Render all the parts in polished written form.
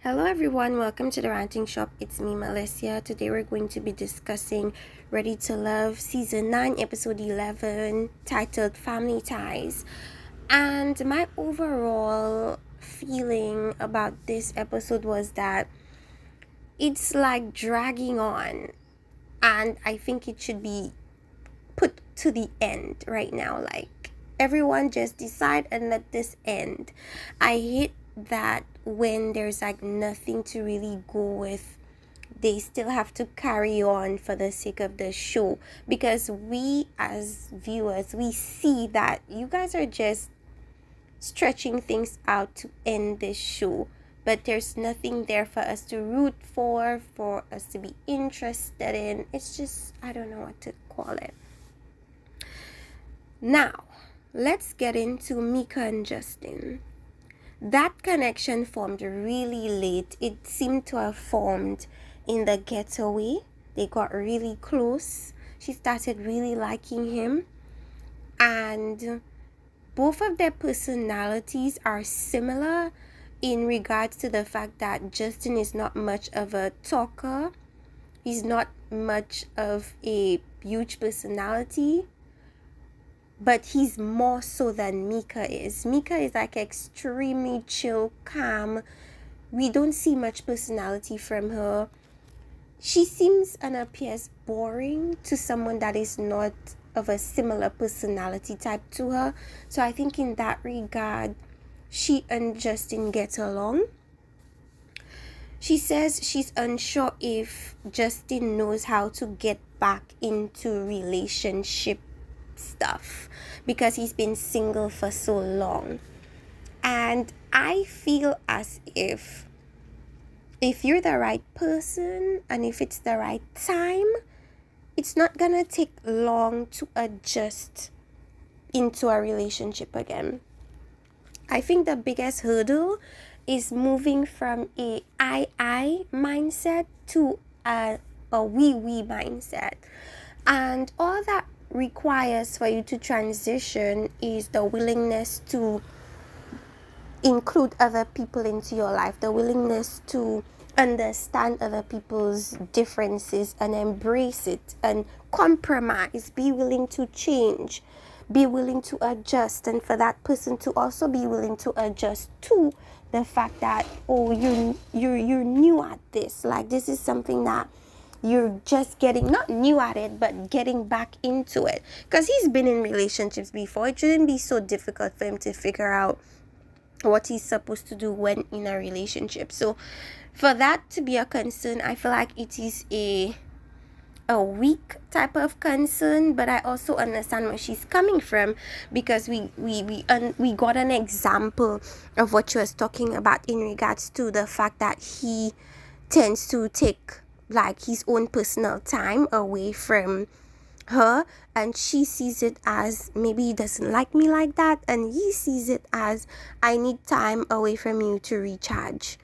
Hello everyone, welcome to the Ranting Shop. It's me, Melissa. Today we're going to be discussing Ready to Love Season 9, Episode 11, titled Family Ties. And my overall feeling about this episode was that it's like dragging on, and I think it should be put to the end right now. Like, everyone just decide and let this end. I hate that when there's like nothing to really go with, they still have to carry on for the sake of the show, because we as viewers, we see that you guys are just stretching things out to end this show, but there's nothing there for us to root for us to be interested in. It's just, I don't know what to call it. Now, let's get into Mika and Justin. That connection formed really late. It seemed to have formed in the getaway. They got really close. She started really liking him. And both of their personalities are similar in regards to the fact that Justin is not much of a talker. He's not much of a huge personality, but he's more so than Mika is. Mika is like extremely chill, calm. We don't see much personality from her. She seems and appears boring to someone that is not of a similar personality type to her. So I think in that regard, she and Justin get along. She says she's unsure if Justin knows how to get back into relationship stuff because he's been single for so long. And I feel as if you're the right person and if it's the right time, it's not gonna take long to adjust into a relationship again. I think the biggest hurdle is moving from a I mindset to a we mindset. And all that requires for you to transition is the willingness to include other people into your life, the willingness to understand other people's differences and embrace it and compromise, be willing to change, be willing to adjust, and for that person to also be willing to adjust to the fact that, oh, you're new at this. Like, this is something that you're just getting, not new at it, but getting back into it. Because he's been in relationships before. It shouldn't be so difficult for him to figure out what he's supposed to do when in a relationship. So for that to be a concern, I feel like it is a weak type of concern, but I also understand where she's coming from, because we got an example of what she was talking about in regards to the fact that he tends to take like his own personal time away from her, and she sees it as maybe he doesn't like me like that, and he sees it as I need time away from you to recharge.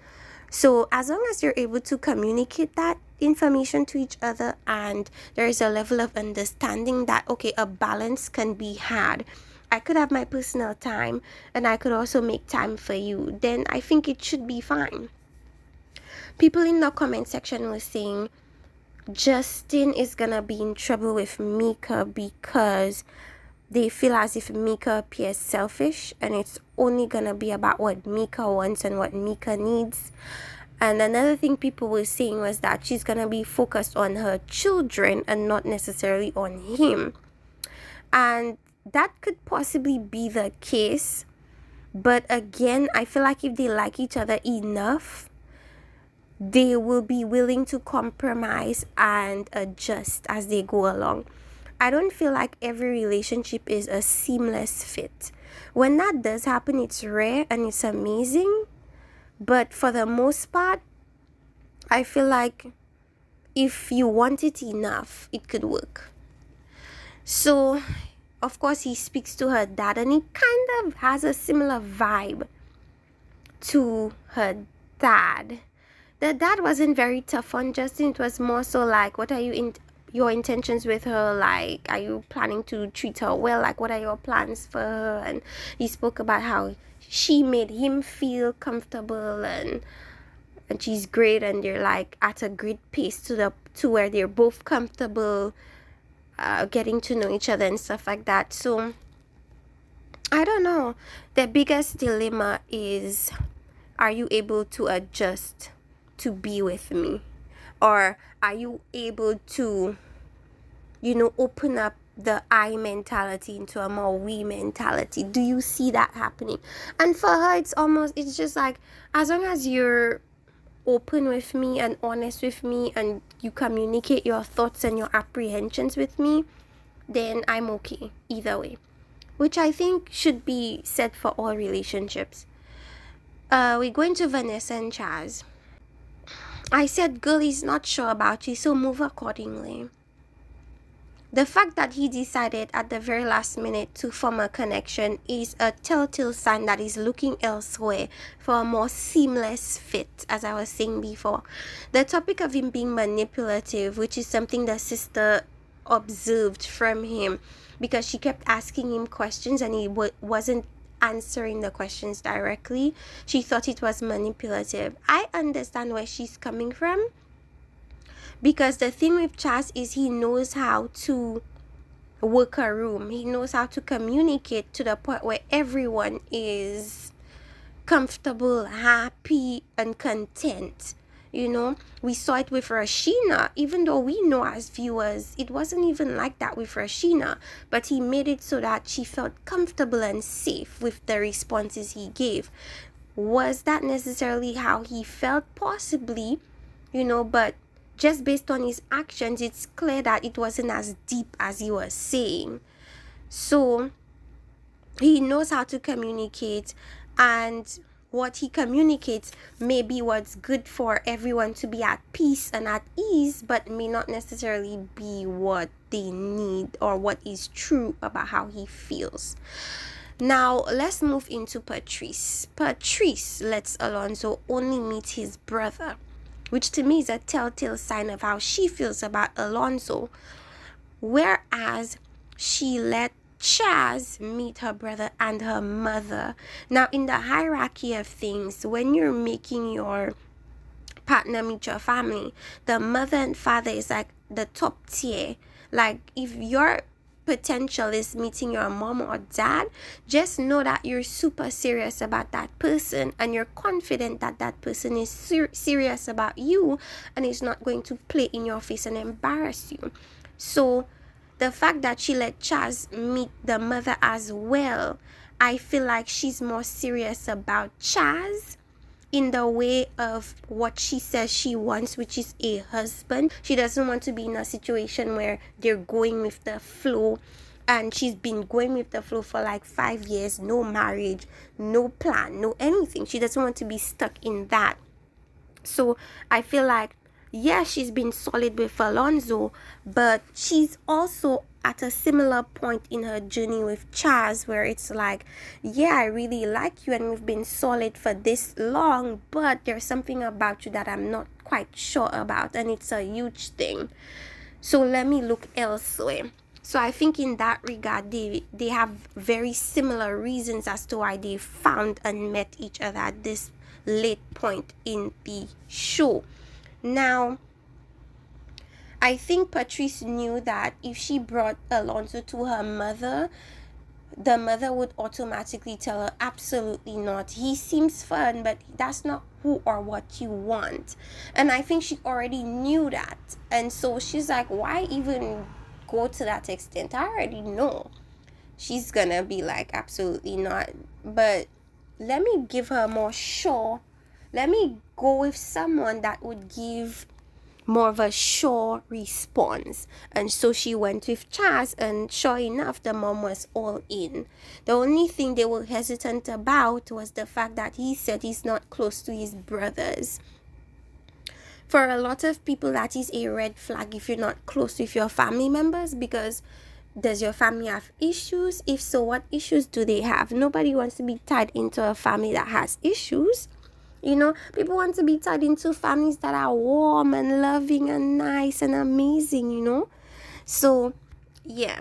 So as long as you're able to communicate that information to each other and there is a level of understanding that, okay, a balance can be had, I could have my personal time and I could also make time for you, then I think it should be fine. People in the comment section were saying Justin is gonna be in trouble with Mika because they feel as if Mika appears selfish and it's only gonna be about what Mika wants and what Mika needs. And another thing people were saying was that she's gonna be focused on her children and not necessarily on him. And that could possibly be the case. But again, I feel like if they like each other enough, they will be willing to compromise and adjust as they go along. I don't feel like every relationship is a seamless fit. When that does happen, it's rare and it's amazing. But for the most part, I feel like if you want it enough, it could work. So, of course, he speaks to her dad and he kind of has a similar vibe to her dad. The dad wasn't very tough on Justin. It was more so like, what are your intentions with her? Like, are you planning to treat her well? Like, what are your plans for her? And he spoke about how she made him feel comfortable and and she's great, and they're like at a great pace to where they're both comfortable getting to know each other and stuff like that. So I don't know. The biggest dilemma is, are you able to adjust to be with me? Or are you able to, open up the I mentality into a more we mentality? Do you see that happening? And for her, it's just like, as long as you're open with me and honest with me and you communicate your thoughts and your apprehensions with me, then I'm okay either way. Which I think should be said for all relationships. We're going to Vanessa and Chaz. I said, girl, he's not sure about you, so move accordingly. The fact that he decided at the very last minute to form a connection is a telltale sign that he's looking elsewhere for a more seamless fit, as I was saying before. The topic of him being manipulative, which is something the sister observed from him, because she kept asking him questions and he wasn't answering the questions directly. She thought it was manipulative. I understand where she's coming from, because the thing with Chaz is he knows how to work a room. He knows how to communicate to the point where everyone is comfortable, happy, and content. We saw it with Rashina, even though we know as viewers it wasn't even like that with Rashina, but he made it so that she felt comfortable and safe with the responses he gave. Was that necessarily how he felt? Possibly, but just based on his actions, it's clear that it wasn't as deep as he was saying. So he knows how to communicate, and what he communicates may be what's good for everyone to be at peace and at ease, but may not necessarily be what they need or what is true about how he feels. Now, let's move into Patrice. Patrice lets Alonso only meet his brother, which to me is a telltale sign of how she feels about Alonso, whereas she let Chaz meet her brother and her mother. Now, in the hierarchy of things, when you're making your partner meet your family, the mother and father is like the top tier. Like, if your potential is meeting your mom or dad, just know that you're super serious about that person and you're confident that that person is serious about you and is not going to play in your face and embarrass you. So the fact that she let Chaz meet the mother as well, I feel like she's more serious about Chaz in the way of what she says she wants, which is a husband. She doesn't want to be in a situation where they're going with the flow, and she's been going with the flow for like 5 years, no marriage, no plan, no anything. She doesn't want to be stuck in that. So I feel like, yeah, she's been solid with Alonso, but she's also at a similar point in her journey with Chaz, where it's like, yeah, I really like you and we've been solid for this long, but there's something about you that I'm not quite sure about, and it's a huge thing. So let me look elsewhere. So I think in that regard, they have very similar reasons as to why they found and met each other at this late point in the show. Now, I think Patrice knew that if she brought Alonso to her mother, the mother would automatically tell her, absolutely not. He seems fun, but that's not who or what you want. And I think she already knew that. And so she's like, why even go to that extent? I already know. She's gonna be like, absolutely not. But let me give her more sure. Let me go with someone that would give more of a sure response. And so she went with Chaz, and sure enough, the mom was all in. The only thing they were hesitant about was the fact that he said he's not close to his brothers. For a lot of people, that is a red flag if you're not close with your family members, because does your family have issues? If so, what issues do they have? Nobody wants to be tied into a family that has issues. People want to be tied into families that are warm and loving and nice and amazing, So, yeah.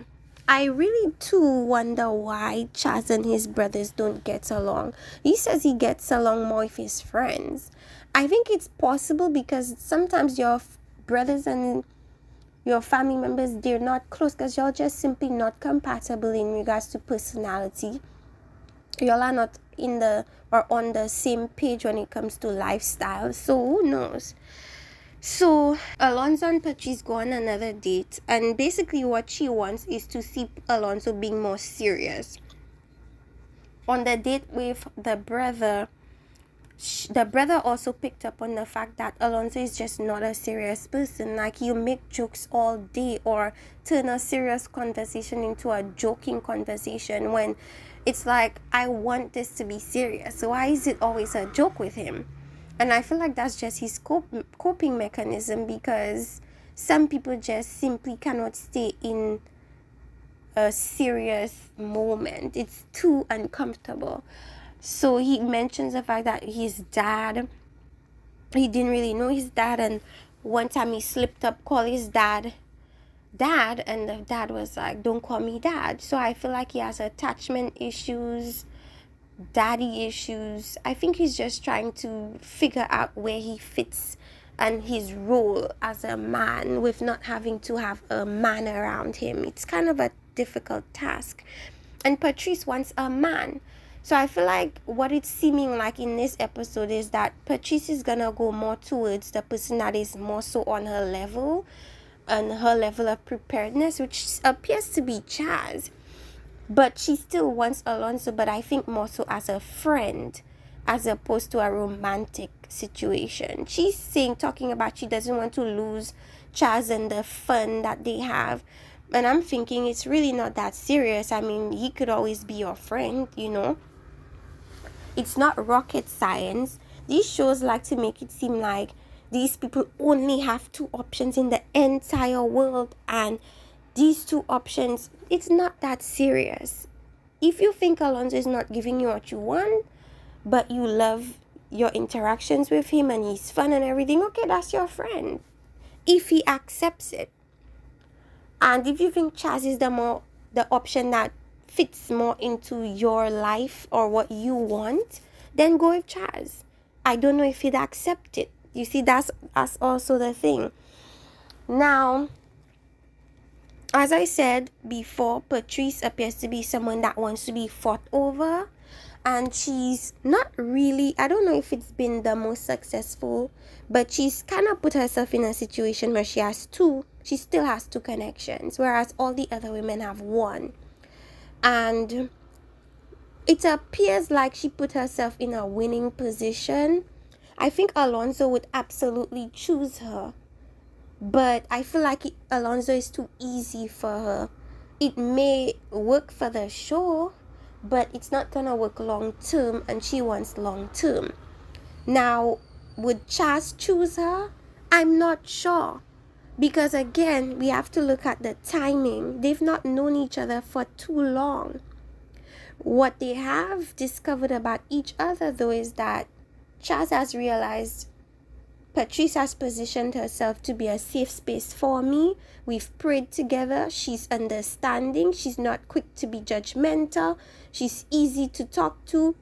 I really too wonder why Chaz and his brothers don't get along. He says he gets along more with his friends. I think it's possible because sometimes your brothers and your family members, they're not close because you're just simply not compatible in regards to personality. Y'all are not in the or on the same page when it comes to lifestyle. So who knows? So Alonso and Patrice go on another date, and basically what she wants is to see Alonso being more serious. On the date with the brother, the brother also picked up on the fact that Alonso is just not a serious person. Like, you make jokes all day or turn a serious conversation into a joking conversation when it's like, I want this to be serious. So why is it always a joke with him? And I feel like that's just his coping mechanism, because some people just simply cannot stay in a serious moment. It's too uncomfortable. So he mentions the fact that his dad, he didn't really know his dad, and one time he slipped up, called his dad, and the dad was like, don't call me dad. So I feel like he has attachment issues, daddy issues. I think he's just trying to figure out where he fits and his role as a man with not having to have a man around him. It's kind of a difficult task. And Patrice wants a man. So I feel like what it's seeming like in this episode is that Patrice is gonna go more towards the person that is more so on her level and her level of preparedness, which appears to be Chaz. But she still wants Alonso, but I think more so as a friend as opposed to a romantic situation. She's talking about she doesn't want to lose Chaz and the fun that they have. And I'm thinking it's really not that serious. I mean, he could always be your friend, you know. It's not rocket science. These shows like to make it seem like these people only have two options in the entire world, and these two options, it's not that serious. If you think Alonso is not giving you what you want, but you love your interactions with him and he's fun and everything, okay, that's your friend. If he accepts it. And if you think Chaz is the option that fits more into your life or what you want, then go with Chaz. I don't know if he'd accept it. You see, that's also the thing. Now, as I said before, Patrice appears to be someone that wants to be fought over. And she's not really, I don't know if it's been the most successful, but she's kind of put herself in a situation where she still has two connections, whereas all the other women have one. And it appears like she put herself in a winning position. I think Alonso would absolutely choose her, but I feel like Alonso is too easy for her. It may work for the show, but it's not gonna work long term, and she wants long term. Now, would Chaz choose her? I'm not sure, because again, we have to look at the timing. They've not known each other for too long. What they have discovered about each other, though, is that Chaz has realized Patrice has positioned herself to be a safe space for me. We've prayed together. She's understanding. She's not quick to be judgmental. She's easy to talk to.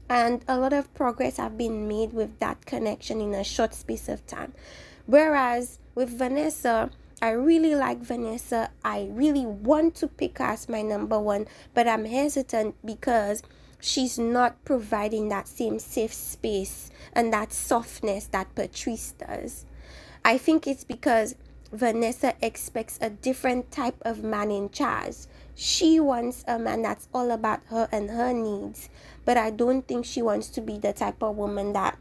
And a lot of progress have been made with that connection in a short space of time. Whereas with Vanessa, I really like Vanessa. I really want to pick her as my number one, but I'm hesitant because she's not providing that same safe space and that softness that Patrice does. I think it's because Vanessa expects a different type of man in Chaz. She wants a man that's all about her and her needs, but I don't think she wants to be the type of woman that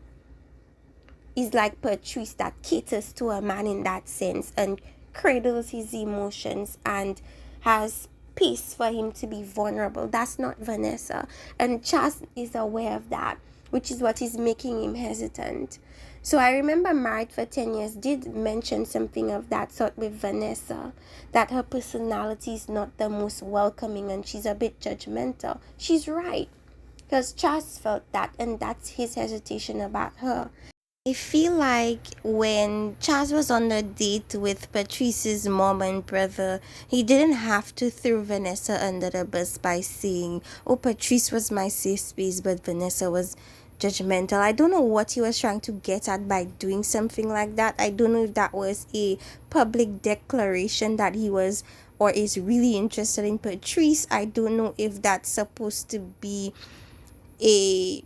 is like Patrice, that caters to a man in that sense and cradles his emotions and has space for him to be vulnerable. That's not Vanessa, and Chaz is aware of that, which is what is making him hesitant. So I remember Married for 10 Years did mention something of that sort with Vanessa, that her personality is not the most welcoming and she's a bit judgmental. She's right, because Chaz felt that, and that's his hesitation about her. I feel like when Chaz was on a date with Patrice's mom and brother, he didn't have to throw Vanessa under the bus by saying, "Oh, Patrice was my safe space, but Vanessa was judgmental." I don't know what he was trying to get at by doing something like that. I don't know if that was a public declaration that he was or is really interested in Patrice. I don't know if that's supposed to be a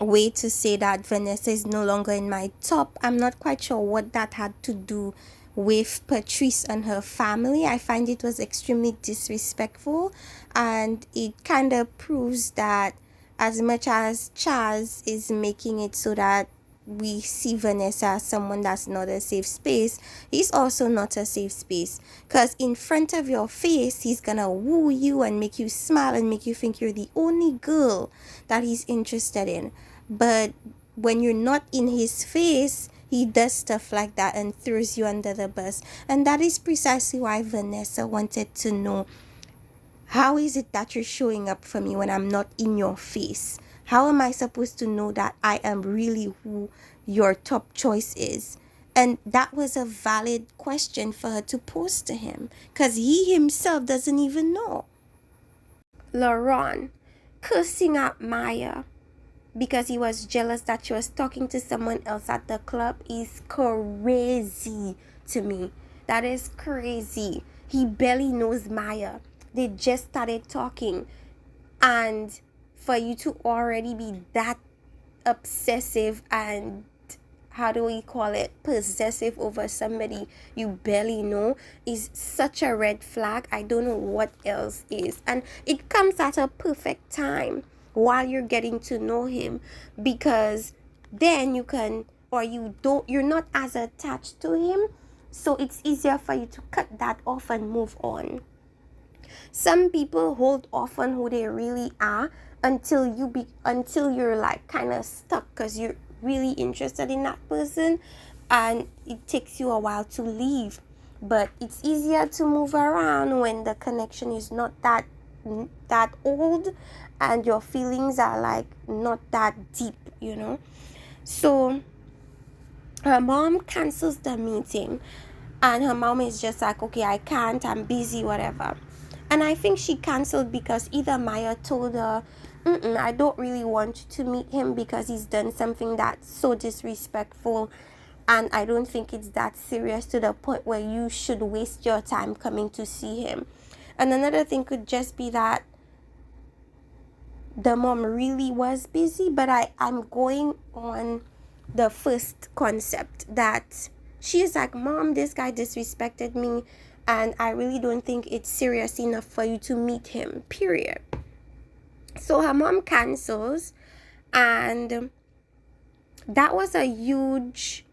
way to say that Vanessa is no longer in my top. I'm not quite sure what that had to do with Patrice and her family. I find it was extremely disrespectful, and it kind of proves that as much as Chaz is making it so that we see Vanessa as someone that's not a safe space, he's also not a safe space. Because in front of your face, he's gonna woo you and make you smile and make you think you're the only girl that he's interested in. But when you're not in his face, he does stuff like that and throws you under the bus. And that is precisely why Vanessa wanted to know, how is it that you're showing up for me when I'm not in your face? How am I supposed to know that I am really who your top choice is? And that was a valid question for her to pose to him, because he himself doesn't even know. Laurent cursing out Maya because he was jealous that she was talking to someone else at the club is crazy to me. That is crazy. He barely knows Maya. They just started talking. And for you to already be that obsessive and, how do we call it, possessive over somebody you barely know is such a red flag. I don't know what else is. And it comes at a perfect time while you're getting to know him, because then you can, or you're not as attached to him, so it's easier for you to cut that off and move on. Some people hold off on who they really are until you're like kind of stuck because you're really interested in that person, and it takes you a while to leave. But it's easier to move around when the connection is not that old and your feelings are like not that deep. So her mom cancels the meeting, and her mom is just like, "Okay, I can't, I'm busy, whatever." And I think she canceled because either Maya told her, "I don't really want you to meet him because he's done something that's so disrespectful, and I don't think it's that serious to the point where you should waste your time coming to see him." And another thing could just be that the mom really was busy, but I'm going on the first concept that she's like, "Mom, this guy disrespected me, and I really don't think it's serious enough for you to meet him, period." So her mom cancels, and that was a huge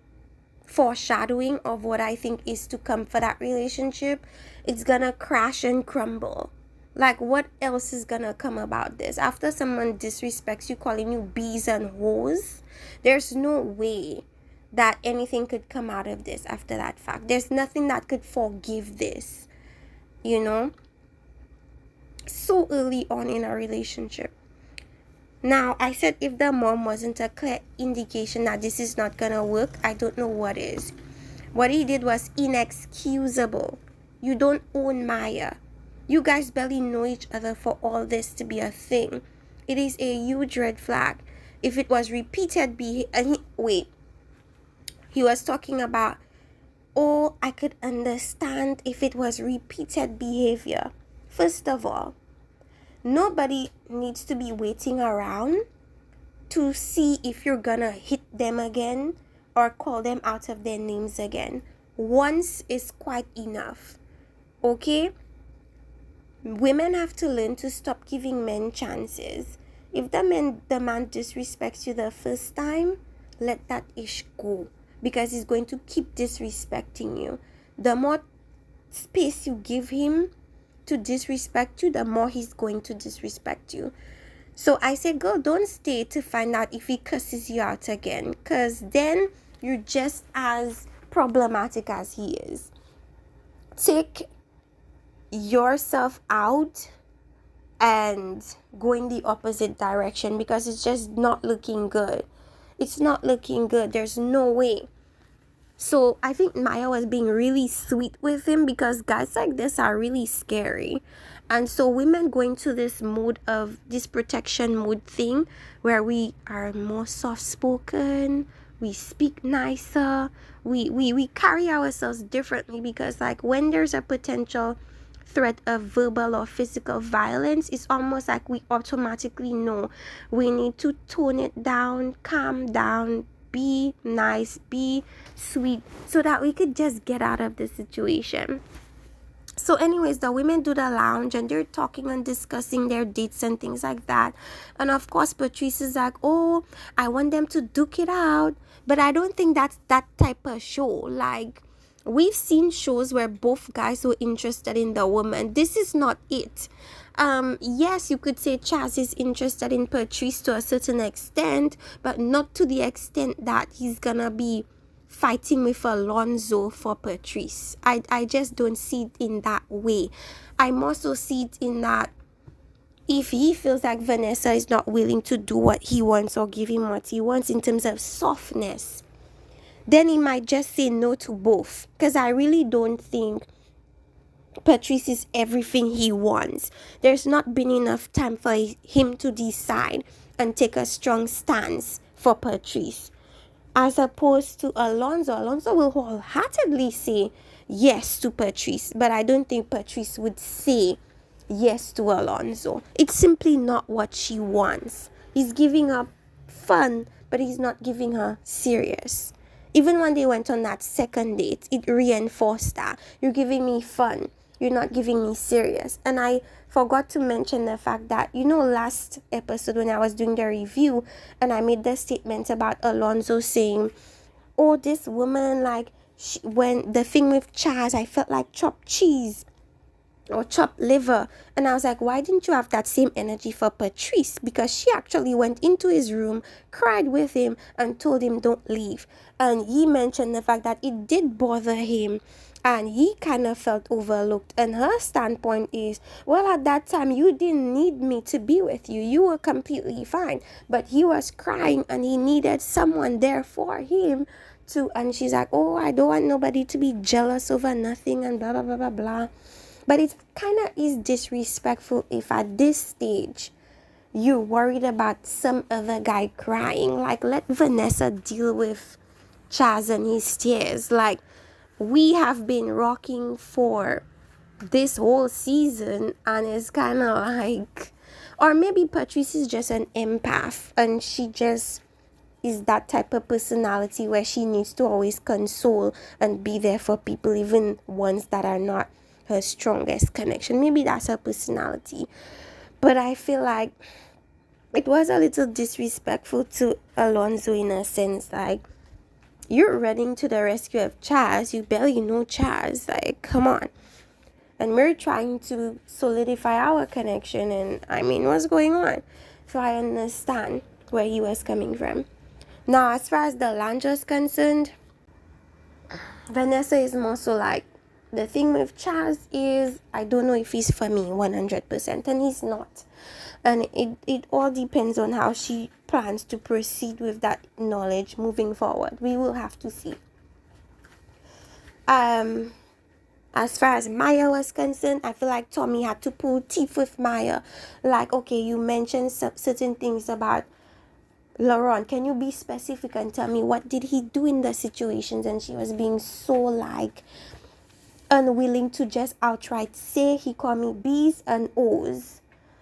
foreshadowing of what I think is to come for that relationship. It's gonna crash and crumble. Like, what else is gonna come about this? After someone disrespects you, calling you bees and hoes, there's no way that anything could come out of this after that fact. There's nothing that could forgive this, so early on in a relationship. Now, I said if the mom wasn't a clear indication that this is not gonna work, I don't know what is. What he did was inexcusable. You don't own Maya. You guys barely know each other for all this to be a thing. It is a huge red flag. If it was repeated he was talking about, "Oh, I could understand if it was repeated behavior." First of all, nobody needs to be waiting around to see if you're gonna hit them again or call them out of their names again. Once is quite enough. Okay? Women have to learn to stop giving men chances. If the man disrespects you the first time, let that ish go, because he's going to keep disrespecting you. The more space you give him to disrespect you, the more he's going to disrespect you. So I say, girl, don't stay to find out if he curses you out again, because then you're just as problematic as he is. Take yourself out and go in the opposite direction, because it's just not looking good. It's not looking good. There's no way. So I think Maya was being really sweet with him, because guys like this are really scary. And so women go into this mode of this protection mode thing, where we are more soft spoken, we speak nicer, we carry ourselves differently, because like when there's a potential threat of verbal or physical violence, it's almost like we automatically know we need to tone it down, calm down, be nice, be sweet, so that we could just get out of the situation. So anyways, the women do the lounge and they're talking and discussing their dates and things like that. And of course, Patrice is like, oh, I want them to duke it out. But I don't think that's that type of show. Like, we've seen shows where both guys were interested in the woman. This is not it. Yes, you could say Chaz is interested in Patrice to a certain extent, but not to the extent that he's gonna be fighting with Alonzo for Patrice. I just don't see it in that way. I more so see it in that if he feels like Vanessa is not willing to do what he wants or give him what he wants in terms of softness, then he might just say no to both. Because I really don't think Patrice is everything he wants. There's not been enough time for him to decide and take a strong stance for Patrice. As opposed to Alonzo. Alonzo will wholeheartedly say yes to Patrice, but I don't think Patrice would say yes to Alonzo. It's simply not what she wants. He's giving her fun, but he's not giving her serious. Even when they went on that second date, it reinforced that. You're giving me fun. You're not giving me serious. And I forgot to mention the fact that, last episode when I was doing the review and I made the statement about Alonzo saying, oh, this woman, like, when the thing with Chaz, I felt like chopped cheese or chopped liver. And I was like, why didn't you have that same energy for Patrice? Because she actually went into his room, cried with him, and told him don't leave. And he mentioned the fact that it did bother him and he kind of felt overlooked. And her standpoint is, well, at that time you didn't need me to be with you. You were completely fine. But he was crying and he needed someone there for him to. And she's like, oh, I don't want nobody to be jealous over nothing and blah blah blah blah blah. But it kind of is disrespectful if at this stage you're worried about some other guy crying. Like, let Vanessa deal with Chaz and his tears. Like, we have been rocking for this whole season, and it's kind of like, or maybe Patrice is just an empath and she just is that type of personality where she needs to always console and be there for people, even ones that are not her strongest connection. Maybe that's her personality. But I feel like it was a little disrespectful to Alonzo in a sense. Like, you're running to the rescue of Chaz. You barely know Chaz. Like, come on. And we're trying to solidify our connection. And I mean, what's going on? So I understand where he was coming from. Now, as far as the lounge is concerned, Vanessa is more so like, the thing with Chaz is, I don't know if he's for me 100%, and he's not. And it all depends on how she plans to proceed with that knowledge moving forward. We will have to see. As far as Maya was concerned, I feel like Tommy had to pull teeth with Maya. Like, okay, you mentioned certain things about Laurent. Can you be specific and tell me what did he do in the situations? And she was being so like unwilling to just outright say he called me B's and O's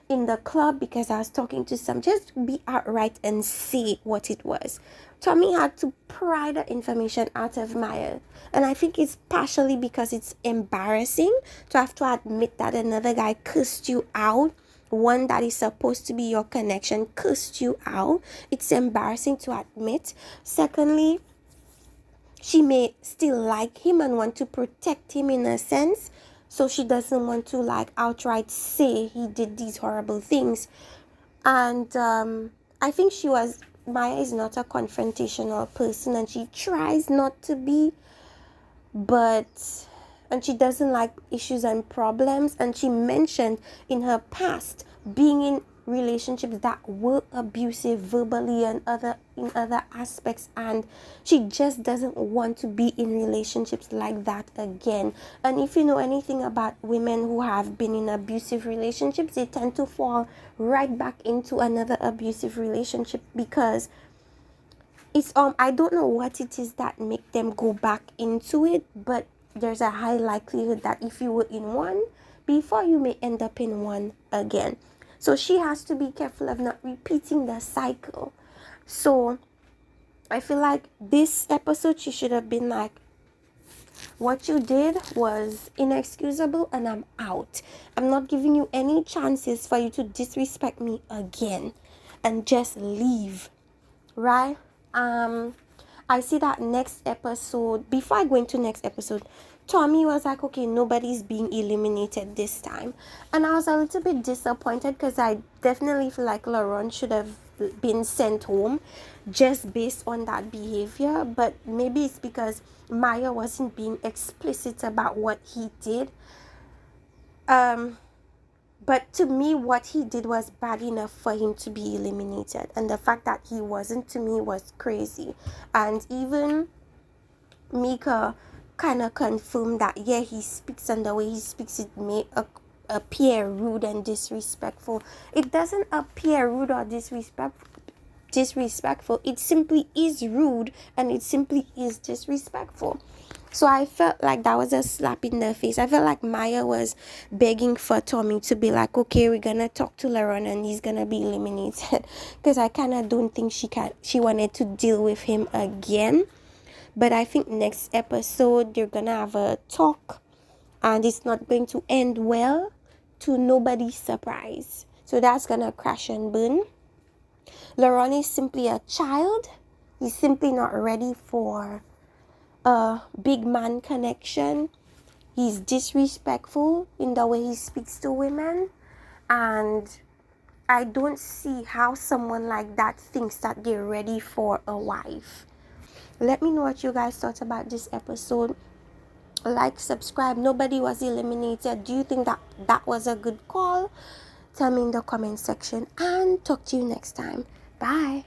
in the club because I was talking to some. Just be outright and say what it was. Tommy had to pry the information out of Maya. And I think it's partially because it's embarrassing to have to admit that another guy cursed you out. One that is supposed to be your connection cursed you out. It's embarrassing to admit. Secondly, she may still like him and want to protect him in a sense. So she doesn't want to like outright say he did these horrible things. And I think Maya is not a confrontational person, and she tries not to be. And she doesn't like issues and problems. And she mentioned in her past being in relationships that were abusive verbally and in other aspects, and she just doesn't want to be in relationships like that again. And if you know anything about women who have been in abusive relationships, they tend to fall right back into another abusive relationship, because it's I don't know what it is that make them go back into it, but there's a high likelihood that if you were in one before, you may end up in one again. So she has to be careful of not repeating the cycle. So I feel like this episode, she should have been like, what you did was inexcusable and I'm out. I'm not giving you any chances for you to disrespect me again, and just leave. Right? I see that next episode, before I go into next episode, Tommy was like, okay, nobody's being eliminated this time. And I was a little bit disappointed, because I definitely feel like Laurent should have been sent home just based on that behavior. But maybe it's because Maya wasn't being explicit about what he did. But to me, what he did was bad enough for him to be eliminated. And the fact that he wasn't, to me, was crazy. And even Mika kind of confirmed that, yeah, he speaks, and the way he speaks, it may appear rude and disrespectful. It doesn't appear rude or disrespectful. It simply is rude, and it simply is disrespectful. So I felt like that was a slap in the face. I felt like Maya was begging for Tommy to be like, okay, we're gonna talk to Laurent and he's gonna be eliminated, because I kind of don't think she wanted to deal with him again. But I think next episode they're gonna have a talk, and it's not going to end well, to nobody's surprise. So that's gonna crash and burn. Laurent is simply a child. He's simply not ready for a big man connection. He's disrespectful in the way he speaks to women, and I don't see how someone like that thinks that they're ready for a wife. Let me know what you guys thought about this episode. Like, subscribe. Nobody was eliminated. Do you think that was a good call? Tell me in the comment section, and talk to you next time. Bye.